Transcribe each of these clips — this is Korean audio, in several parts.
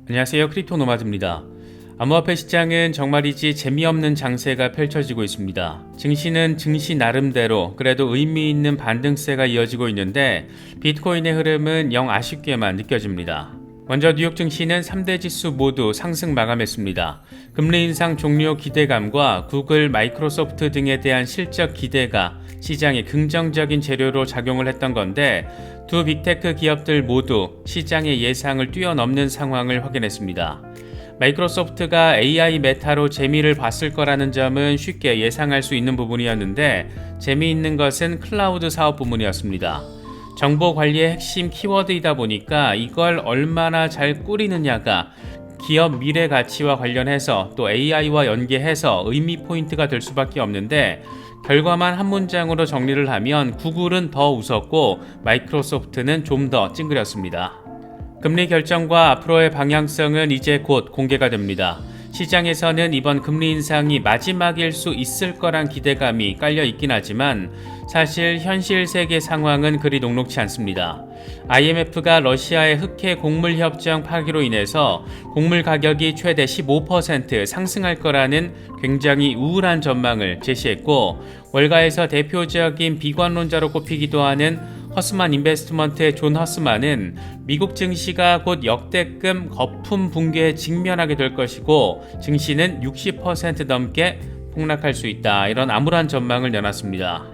안녕하세요. 크립토 노마드입니다. 암호화폐 시장은 정말이지 재미없는 장세가 펼쳐지고 있습니다. 증시는 증시 나름대로 그래도 의미 있는 반등세가 이어지고 있는데 비트코인의 흐름은 영 아쉽게만 느껴집니다. 먼저 뉴욕 증시는 3대 지수 모두 상승 마감했습니다. 금리 인상 종료 기대감과 구글, 마이크로소프트 등에 대한 실적 기대가 시장에 긍정적인 재료로 작용을 했던 건데 두 빅테크 기업들 모두 시장의 예상을 뛰어넘는 상황을 확인했습니다. 마이크로소프트가 AI 메타로 재미를 봤을 거라는 점은 쉽게 예상할 수 있는 부분이었는데 재미있는 것은 클라우드 사업 부문이었습니다. 정보 관리의 핵심 키워드이다 보니까 이걸 얼마나 잘 꾸리느냐가 기업 미래 가치와 관련해서 또 AI와 연계해서 의미 포인트가 될 수밖에 없는데 결과만 한 문장으로 정리를 하면 구글은 더 웃었고 마이크로소프트는 좀 더 찡그렸습니다. 금리 결정과 앞으로의 방향성은 이제 곧 공개가 됩니다. 시장에서는 이번 금리 인상이 마지막일 수 있을 거란 기대감이 깔려 있긴 하지만 사실 현실 세계 상황은 그리 녹록치 않습니다. IMF가 러시아의 흑해 곡물 협정 파기로 인해서 곡물 가격이 최대 15% 상승할 거라는 굉장히 우울한 전망을 제시했고 월가에서 대표적인 비관론자로 꼽히기도 하는 허스만 인베스트먼트의 존 허스만은 미국 증시가 곧 역대급 거품 붕괴에 직면하게 될 것이고 증시는 60% 넘게 폭락할 수 있다. 이런 암울한 전망을 내놨습니다.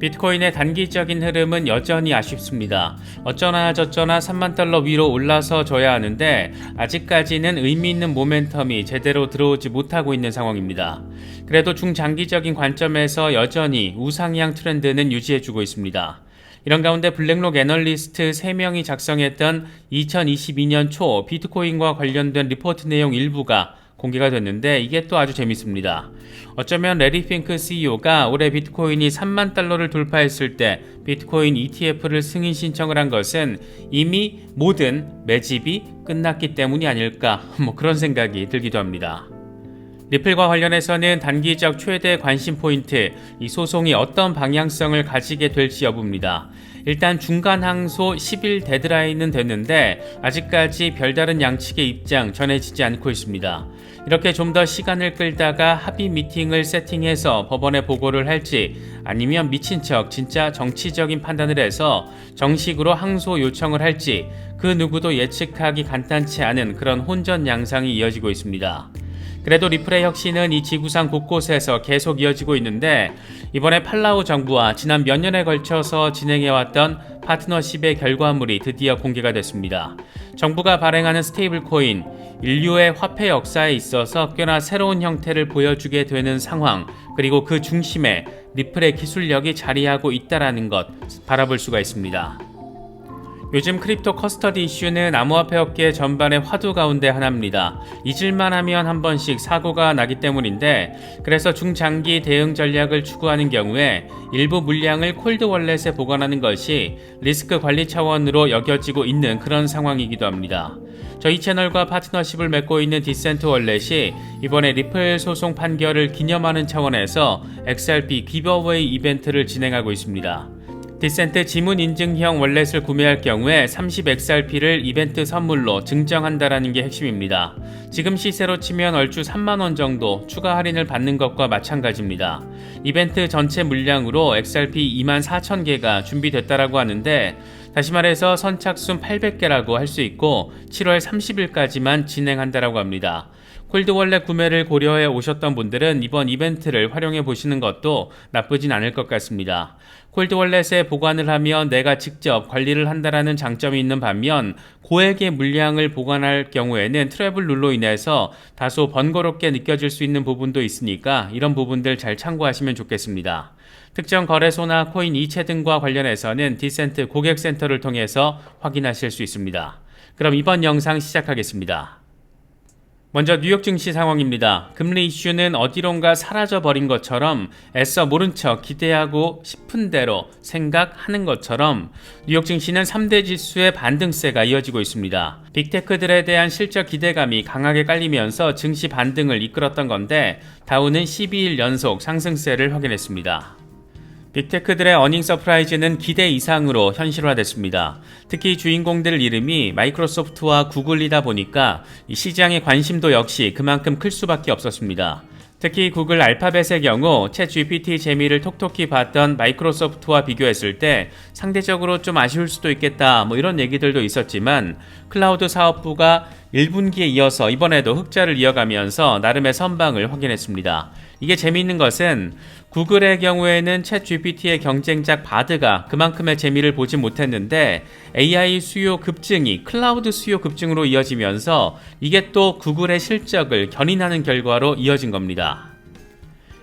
비트코인의 단기적인 흐름은 여전히 아쉽습니다. 어쩌나 저쩌나 3만 달러 위로 올라서 줘야 하는데 아직까지는 의미 있는 모멘텀이 제대로 들어오지 못하고 있는 상황입니다. 그래도 중장기적인 관점에서 여전히 우상향 트렌드는 유지해주고 있습니다. 이런 가운데 블랙록 애널리스트 3명이 작성했던 2022년 초 비트코인과 관련된 리포트 내용 일부가 공개가 됐는데 이게 또 아주 재밌습니다. 어쩌면 레리 핑크 CEO가 올해 비트코인이 3만 달러를 돌파했을 때 비트코인 ETF를 승인 신청을 한 것은 이미 모든 매집이 끝났기 때문이 아닐까 그런 생각이 들기도 합니다. 리플과 관련해서는 단기적 최대 관심 포인트, 이 소송이 어떤 방향성을 가지게 될지 여부입니다. 일단 중간 항소 10일 데드라인은 됐는데 아직까지 별다른 양측의 입장 전해지지 않고 있습니다. 이렇게 좀 더 시간을 끌다가 합의 미팅을 세팅해서 법원에 보고를 할지 아니면 미친 척 진짜 정치적인 판단을 해서 정식으로 항소 요청을 할지 그 누구도 예측하기 간단치 않은 그런 혼전 양상이 이어지고 있습니다. 그래도 리플의 혁신은 이 지구상 곳곳에서 계속 이어지고 있는데 이번에 팔라우 정부와 지난 몇 년에 걸쳐서 진행해왔던 파트너십의 결과물이 드디어 공개가 됐습니다. 정부가 발행하는 스테이블 코인, 인류의 화폐 역사에 있어서 꽤나 새로운 형태를 보여주게 되는 상황, 그리고 그 중심에 리플의 기술력이 자리하고 있다는 것 바라볼 수가 있습니다. 요즘 크립토 커스터디 이슈는 암호화폐 업계 전반의 화두 가운데 하나입니다. 잊을만 하면 한 번씩 사고가 나기 때문인데 그래서 중장기 대응 전략을 추구하는 경우에 일부 물량을 콜드 월렛에 보관하는 것이 리스크 관리 차원으로 여겨지고 있는 그런 상황이기도 합니다. 저희 채널과 파트너십을 맺고 있는 디센트 월렛이 이번에 리플 소송 판결을 기념하는 차원에서 XRP 기버웨이 이벤트를 진행하고 있습니다. 디센트 지문 인증형 월렛을 구매할 경우에 30XRP를 이벤트 선물로 증정한다라는 게 핵심입니다. 지금 시세로 치면 얼추 3만원 정도 추가 할인을 받는 것과 마찬가지입니다. 이벤트 전체 물량으로 XRP 24,000개가 준비됐다라고 하는데 다시 말해서 선착순 800개라고 할 수 있고 7월 30일까지만 진행한다라고 합니다. 콜드월렛 구매를 고려해 오셨던 분들은 이번 이벤트를 활용해 보시는 것도 나쁘진 않을 것 같습니다. 콜드월렛에 보관을 하면 내가 직접 관리를 한다라는 장점이 있는 반면 고액의 물량을 보관할 경우에는 트래블 룰로 인해서 다소 번거롭게 느껴질 수 있는 부분도 있으니까 이런 부분들 잘 참고하시면 좋겠습니다. 특정 거래소나 코인 이체 등과 관련해서는 디센트 고객센터를 통해서 확인하실 수 있습니다. 그럼 이번 영상 시작하겠습니다. 먼저 뉴욕 증시 상황입니다. 금리 이슈는 어디론가 사라져버린 것처럼 애써 모른 척 기대하고 싶은 대로 생각하는 것처럼 뉴욕 증시는 3대 지수의 반등세가 이어지고 있습니다. 빅테크들에 대한 실적 기대감이 강하게 깔리면서 증시 반등을 이끌었던 건데 다우는 12일 연속 상승세를 확인했습니다. 빅테크들의 어닝 서프라이즈는 기대 이상으로 현실화됐습니다. 특히 주인공들 이름이 마이크로소프트와 구글이다 보니까 이 시장의 관심도 역시 그만큼 클 수밖에 없었습니다. 특히 구글 알파벳의 경우 챗 GPT 재미를 톡톡히 봤던 마이크로소프트와 비교했을 때 상대적으로 좀 아쉬울 수도 있겠다 이런 얘기들도 있었지만 클라우드 사업부가 1분기에 이어서 이번에도 흑자를 이어가면서 나름의 선방을 확인했습니다. 이게 재미있는 것은 구글의 경우에는 챗 GPT의 경쟁작 바드가 그만큼의 재미를 보지 못했는데 AI 수요 급증이 클라우드 수요 급증으로 이어지면서 이게 또 구글의 실적을 견인하는 결과로 이어진 겁니다.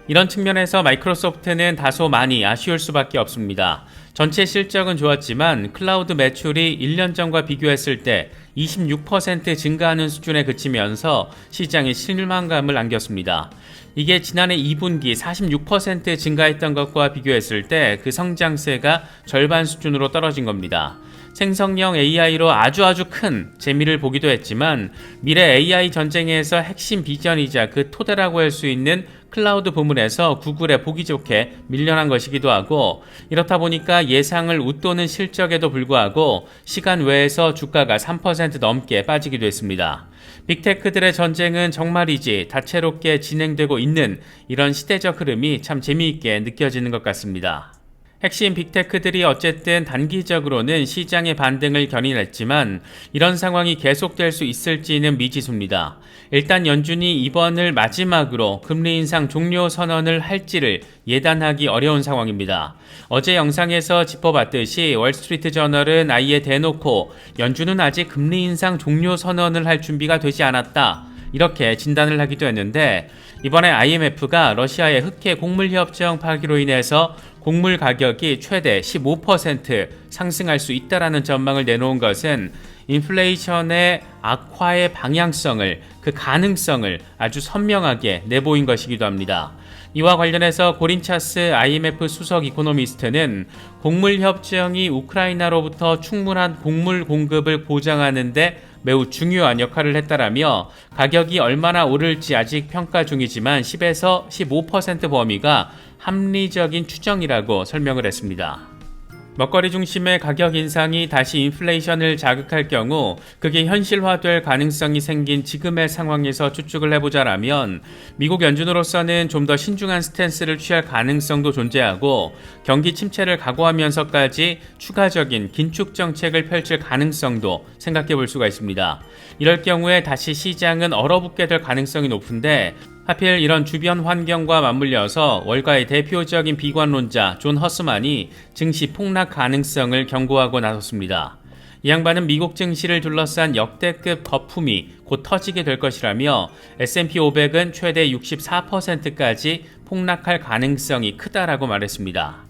이런 측면에서 마이크로소프트는 다소 많이 아쉬울 수밖에 없습니다. 전체 실적은 좋았지만 클라우드 매출이 1년 전과 비교했을 때 26% 증가하는 수준에 그치면서 시장에 실망감을 안겼습니다. 이게 지난해 2분기 46% 증가했던 것과 비교했을 때 그 성장세가 절반 수준으로 떨어진 겁니다. 생성형 AI로 아주 큰 재미를 보기도 했지만 미래 AI 전쟁에서 핵심 비전이자 그 토대라고 할 수 있는 클라우드 부문에서 구글에 보기 좋게 밀려난 것이기도 하고 이렇다 보니까 예상을 웃도는 실적에도 불구하고 시간 외에서 주가가 3% 넘게 빠지기도 했습니다. 빅테크들의 전쟁은 정말이지 다채롭게 진행되고 있는 이런 시대적 흐름이 참 재미있게 느껴지는 것 같습니다. 핵심 빅테크들이 어쨌든 단기적으로는 시장의 반등을 견인했지만 이런 상황이 계속될 수 있을지는 미지수입니다. 일단 연준이 이번을 마지막으로 금리 인상 종료 선언을 할지를 예단하기 어려운 상황입니다. 어제 영상에서 짚어봤듯이 월스트리트 저널은 아예 대놓고 연준은 아직 금리 인상 종료 선언을 할 준비가 되지 않았다. 이렇게 진단을 하기도 했는데 이번에 IMF가 러시아의 흑해 곡물 협정 파기로 인해서 곡물 가격이 최대 15% 상승할 수 있다라는 전망을 내놓은 것은 인플레이션의 악화의 방향성을, 그 가능성을 아주 선명하게 내보인 것이기도 합니다. 이와 관련해서 고린차스 IMF 수석 이코노미스트는 곡물 협정이 우크라이나로부터 충분한 곡물 공급을 보장하는 데 매우 중요한 역할을 했다라며 가격이 얼마나 오를지 아직 평가 중이지만 10에서 15% 범위가 합리적인 추정이라고 설명을 했습니다. 먹거리 중심의 가격 인상이 다시 인플레이션을 자극할 경우 그게 현실화될 가능성이 생긴 지금의 상황에서 추측을 해보자라면 미국 연준으로서는 좀 더 신중한 스탠스를 취할 가능성도 존재하고 경기 침체를 각오하면서까지 추가적인 긴축 정책을 펼칠 가능성도 생각해 볼 수가 있습니다. 이럴 경우에 다시 시장은 얼어붙게 될 가능성이 높은데 하필 이런 주변 환경과 맞물려서 월가의 대표적인 비관론자 존 허스만이 증시 폭락 가능성을 경고하고 나섰습니다. 이 양반은 미국 증시를 둘러싼 역대급 거품이 곧 터지게 될 것이라며 S&P 500은 최대 64%까지 폭락할 가능성이 크다라고 말했습니다.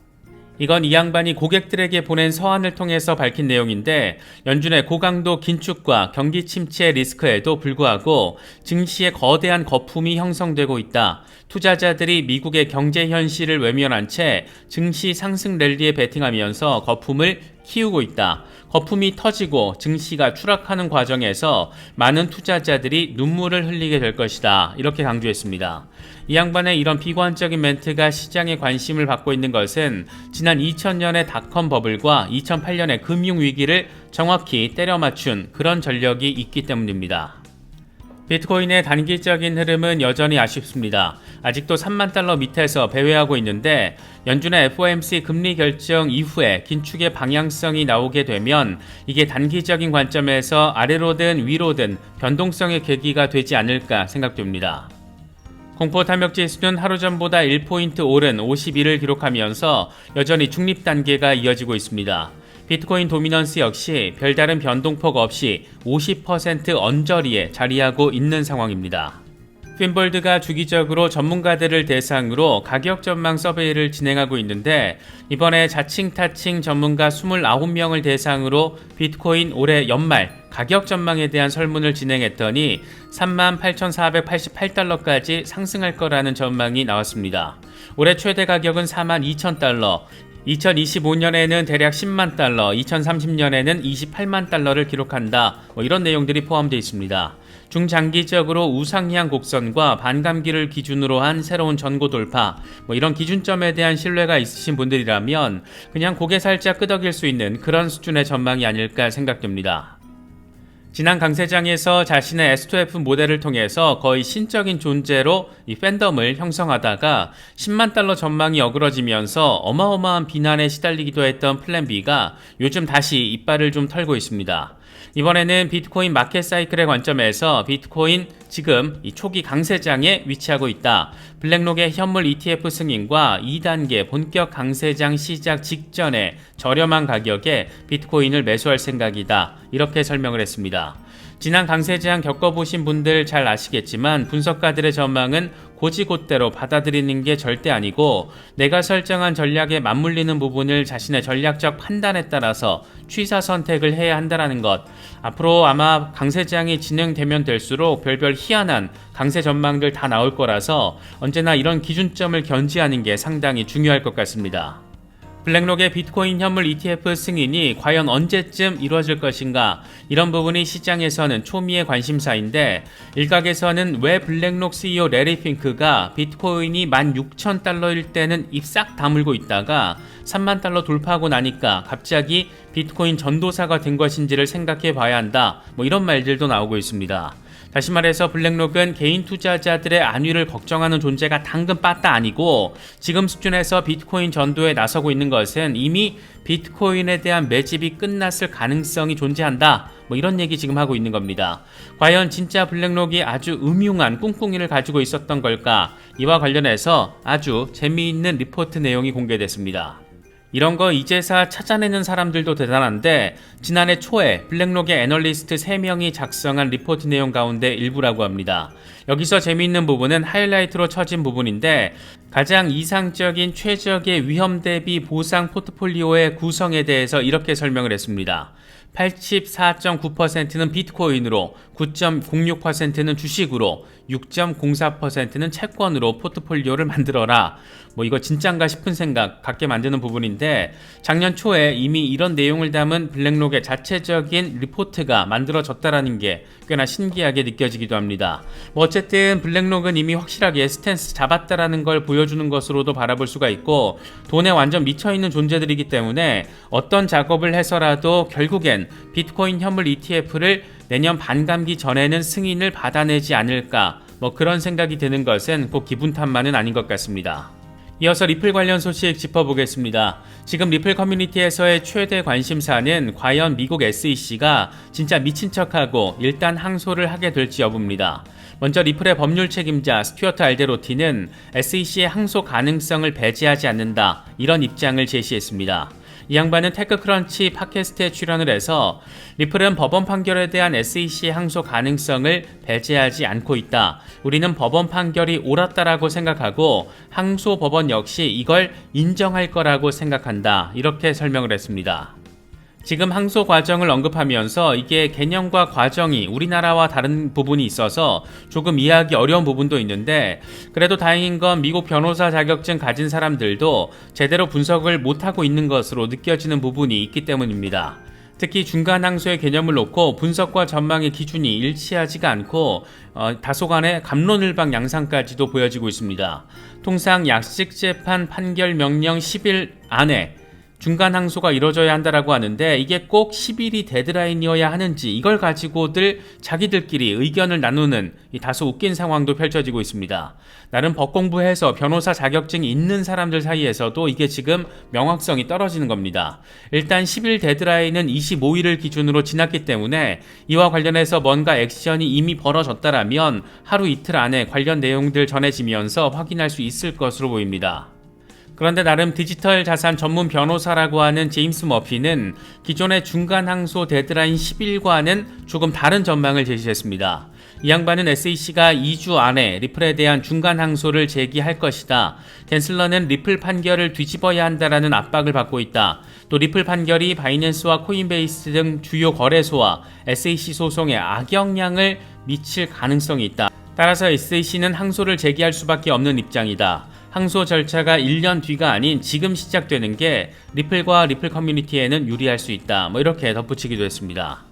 이건 이 양반이 고객들에게 보낸 서한을 통해서 밝힌 내용인데 연준의 고강도 긴축과 경기 침체 리스크에도 불구하고 증시에 거대한 거품이 형성되고 있다. 투자자들이 미국의 경제 현실을 외면한 채 증시 상승 랠리에 베팅하면서 거품을 키우고 있다. 거품이 터지고 증시가 추락하는 과정에서 많은 투자자들이 눈물을 흘리게 될 것이다. 이렇게 강조했습니다. 이 양반의 이런 비관적인 멘트가 시장의 관심을 받고 있는 것은 지난 2000년의 닷컴 버블과 2008년의 금융위기를 정확히 때려 맞춘 그런 전력이 있기 때문입니다. 비트코인의 단기적인 흐름은 여전히 아쉽습니다. 아직도 3만 달러 밑에서 배회하고 있는데 연준의 FOMC 금리 결정 이후에 긴축의 방향성이 나오게 되면 이게 단기적인 관점에서 아래로든 위로든 변동성의 계기가 되지 않을까 생각됩니다. 공포 탐욕 지수는 하루 전보다 1포인트 오른 51을 기록하면서 여전히 중립 단계가 이어지고 있습니다. 비트코인 도미넌스 역시 별다른 변동폭 없이 50% 언저리에 자리하고 있는 상황입니다. 핀볼드가 주기적으로 전문가들을 대상으로 가격 전망 서베이를 진행하고 있는데 이번에 자칭 타칭 전문가 29명을 대상으로 비트코인 올해 연말 가격 전망에 대한 설문을 진행했더니 38,488달러까지 상승할 거라는 전망이 나왔습니다. 올해 최대 가격은 42,000달러, 2025년에는 대략 10만 달러, 2030년에는 28만 달러를 기록한다. 이런 내용들이 포함되어 있습니다. 중장기적으로 우상향 곡선과 반감기를 기준으로 한 새로운 전고 돌파, 이런 기준점에 대한 신뢰가 있으신 분들이라면 그냥 고개 살짝 끄덕일 수 있는 그런 수준의 전망이 아닐까 생각됩니다. 지난 강세장에서 자신의 S2F 모델을 통해서 거의 신적인 존재로 이 팬덤을 형성하다가 10만 달러 전망이 어그러지면서 어마어마한 비난에 시달리기도 했던 플랜 B가 요즘 다시 이빨을 좀 털고 있습니다. 이번에는 비트코인 마켓 사이클의 관점에서 비트코인 지금 이 초기 강세장에 위치하고 있다. 블랙록의 현물 ETF 승인과 2단계 본격 강세장 시작 직전에 저렴한 가격에 비트코인을 매수할 생각이다. 이렇게 설명을 했습니다. 지난 강세장 겪어보신 분들 잘 아시겠지만 분석가들의 전망은 고지곳대로 받아들이는 게 절대 아니고 내가 설정한 전략에 맞물리는 부분을 자신의 전략적 판단에 따라서 취사 선택을 해야 한다는 것. 앞으로 아마 강세장이 진행되면 될수록 별별 희한한 강세 전망들 다 나올 거라서 언제나 이런 기준점을 견지하는 게 상당히 중요할 것 같습니다. 블랙록의 비트코인 현물 ETF 승인이 과연 언제쯤 이루어질 것인가, 이런 부분이 시장에서는 초미의 관심사인데 일각에서는 왜 블랙록 CEO 레리 핑크가 비트코인이 16,000달러일 때는 입 싹 다물고 있다가 3만 달러 돌파하고 나니까 갑자기 비트코인 전도사가 된 것인지를 생각해 봐야 한다, 이런 말들도 나오고 있습니다. 다시 말해서 블랙록은 개인 투자자들의 안위를 걱정하는 존재가 당근 빠따 아니고 지금 수준에서 비트코인 전도에 나서고 있는 것은 이미 비트코인에 대한 매집이 끝났을 가능성이 존재한다, 이런 얘기 지금 하고 있는 겁니다. 과연 진짜 블랙록이 아주 음흉한 꿍꿍이를 가지고 있었던 걸까? 이와 관련해서 아주 재미있는 리포트 내용이 공개됐습니다. 이런 거 이제사 찾아내는 사람들도 대단한데 지난해 초에 블랙록의 애널리스트 3명이 작성한 리포트 내용 가운데 일부라고 합니다. 여기서 재미있는 부분은 하이라이트로 쳐진 부분인데 가장 이상적인 최적의 위험 대비 보상 포트폴리오의 구성에 대해서 이렇게 설명을 했습니다. 84.9%는 비트코인으로, 9.06%는 주식으로, 6.04%는 채권으로 포트폴리오를 만들어라. 이거 진짠가 싶은 생각 갖게 만드는 부분인데 작년 초에 이미 이런 내용을 담은 블랙록의 자체적인 리포트가 만들어졌다라는 게 꽤나 신기하게 느껴지기도 합니다. 어쨌든 블랙록은 이미 확실하게 스탠스 잡았다라는 걸 보여주는 것으로도 바라볼 수가 있고 돈에 완전 미쳐있는 존재들이기 때문에 어떤 작업을 해서라도 결국엔 비트코인 현물 ETF를 내년 반감기 전에는 승인을 받아내지 않을까, 그런 생각이 드는 것은 꼭 기분 탓만은 아닌 것 같습니다. 이어서 리플 관련 소식 짚어보겠습니다. 지금 리플 커뮤니티에서의 최대 관심사는 과연 미국 SEC가 진짜 미친 척하고 일단 항소를 하게 될지 여부입니다. 먼저 리플의 법률 책임자 스튜어트 알데로티는 SEC의 항소 가능성을 배제하지 않는다, 이런 입장을 제시했습니다. 이 양반은 테크크런치 팟캐스트에 출연을 해서 리플은 법원 판결에 대한 SEC의 항소 가능성을 배제하지 않고 있다. 우리는 법원 판결이 옳았다라고 생각하고 항소 법원 역시 이걸 인정할 거라고 생각한다. 이렇게 설명을 했습니다. 지금 항소 과정을 언급하면서 이게 개념과 과정이 우리나라와 다른 부분이 있어서 조금 이해하기 어려운 부분도 있는데 그래도 다행인 건 미국 변호사 자격증 가진 사람들도 제대로 분석을 못하고 있는 것으로 느껴지는 부분이 있기 때문입니다. 특히 중간 항소의 개념을 놓고 분석과 전망의 기준이 일치하지가 않고 다소간의 갑론을박 양상까지도 보여지고 있습니다. 통상 약식재판 판결 명령 10일 안에 중간 항소가 이루어져야 한다라고 하는데 이게 꼭 10일이 데드라인이어야 하는지 이걸 가지고들 자기들끼리 의견을 나누는 이 다소 웃긴 상황도 펼쳐지고 있습니다. 나름 법 공부해서 변호사 자격증이 있는 사람들 사이에서도 이게 지금 명확성이 떨어지는 겁니다. 일단 10일 데드라인은 25일을 기준으로 지났기 때문에 이와 관련해서 뭔가 액션이 이미 벌어졌다라면 하루 이틀 안에 관련 내용들 전해지면서 확인할 수 있을 것으로 보입니다. 그런데 나름 디지털 자산 전문 변호사라고 하는 제임스 머피는 기존의 중간 항소 데드라인 10일과는 조금 다른 전망을 제시했습니다. 이 양반은 SEC가 2주 안에 리플에 대한 중간 항소를 제기할 것이다. 겐슬러는 리플 판결을 뒤집어야 한다라는 압박을 받고 있다. 또 리플 판결이 바이낸스와 코인베이스 등 주요 거래소와 SEC 소송에 악영향을 미칠 가능성이 있다. 따라서 SEC는 항소를 제기할 수밖에 없는 입장이다. 항소 절차가 1년 뒤가 아닌 지금 시작되는 게 리플과 리플 커뮤니티에는 유리할 수 있다. 이렇게 덧붙이기도 했습니다.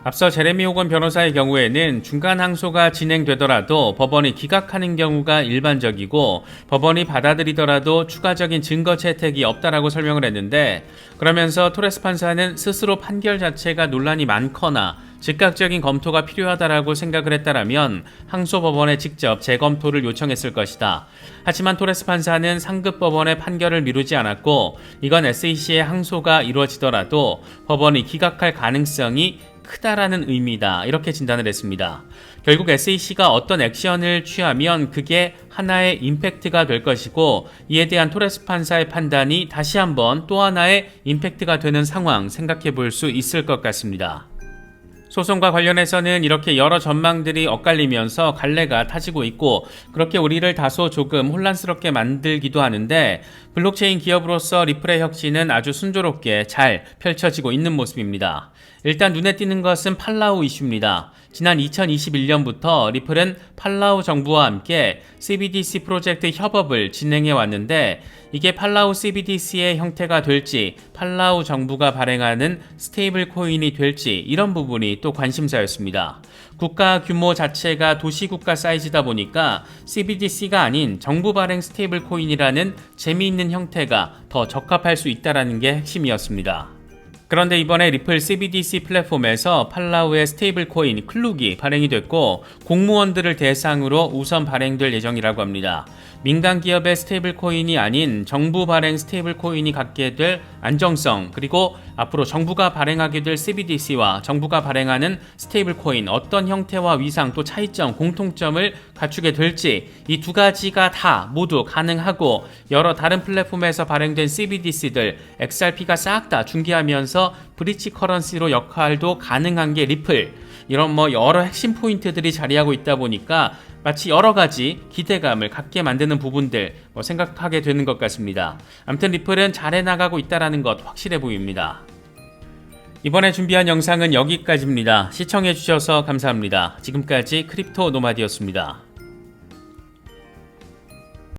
앞서 제레미 호건 변호사의 경우에는 중간 항소가 진행되더라도 법원이 기각하는 경우가 일반적이고 법원이 받아들이더라도 추가적인 증거 채택이 없다라고 설명을 했는데, 그러면서 토레스 판사는 스스로 판결 자체가 논란이 많거나 즉각적인 검토가 필요하다라고 생각을 했다라면 항소법원에 직접 재검토를 요청했을 것이다. 하지만 토레스 판사는 상급 법원의 판결을 미루지 않았고, 이건 SEC의 항소가 이루어지더라도 법원이 기각할 가능성이 크다라는 의미다, 이렇게 진단을 했습니다. 결국 SEC가 어떤 액션을 취하면 그게 하나의 임팩트가 될 것이고, 이에 대한 토레스 판사의 판단이 다시 한번 또 하나의 임팩트가 되는 상황 생각해 볼 수 있을 것 같습니다. 소송과 관련해서는 이렇게 여러 전망들이 엇갈리면서 갈래가 타지고 있고, 그렇게 우리를 다소 조금 혼란스럽게 만들기도 하는데, 블록체인 기업으로서 리플의 혁신은 아주 순조롭게 잘 펼쳐지고 있는 모습입니다. 일단 눈에 띄는 것은 팔라우 이슈입니다. 지난 2021년부터 리플은 팔라우 정부와 함께 CBDC 프로젝트 협업을 진행해 왔는데, 이게 팔라우 CBDC의 형태가 될지, 팔라우 정부가 발행하는 스테이블 코인이 될지, 이런 부분이 또 관심사였습니다. 국가 규모 자체가 도시국가 사이즈다 보니까 CBDC가 아닌 정부 발행 스테이블 코인이라는 재미있는 형태가 더 적합할 수 있다는 게 핵심이었습니다. 그런데 이번에 리플 CBDC 플랫폼에서 팔라우의 스테이블 코인 클룩이 발행이 됐고, 공무원들을 대상으로 우선 발행될 예정이라고 합니다. 민간 기업의 스테이블 코인이 아닌 정부 발행 스테이블 코인이 갖게 될 안정성, 그리고 앞으로 정부가 발행하게 될 CBDC와 정부가 발행하는 스테이블 코인 어떤 형태와 위상, 또 차이점, 공통점을 갖추게 될지, 이 두 가지가 다 모두 가능하고, 여러 다른 플랫폼에서 발행된 CBDC들, XRP가 싹 다 중개하면서 브릿지 커런시로 역할도 가능한 게 리플, 이런 여러 핵심 포인트들이 자리하고 있다 보니까 마치 여러 가지 기대감을 갖게 만드는 부분들 생각하게 되는 것 같습니다. 아무튼 리플은 잘 해나가고 있다는 것 확실해 보입니다. 이번에 준비한 영상은 여기까지입니다. 시청해주셔서 감사합니다. 지금까지 크립토 노마디였습니다.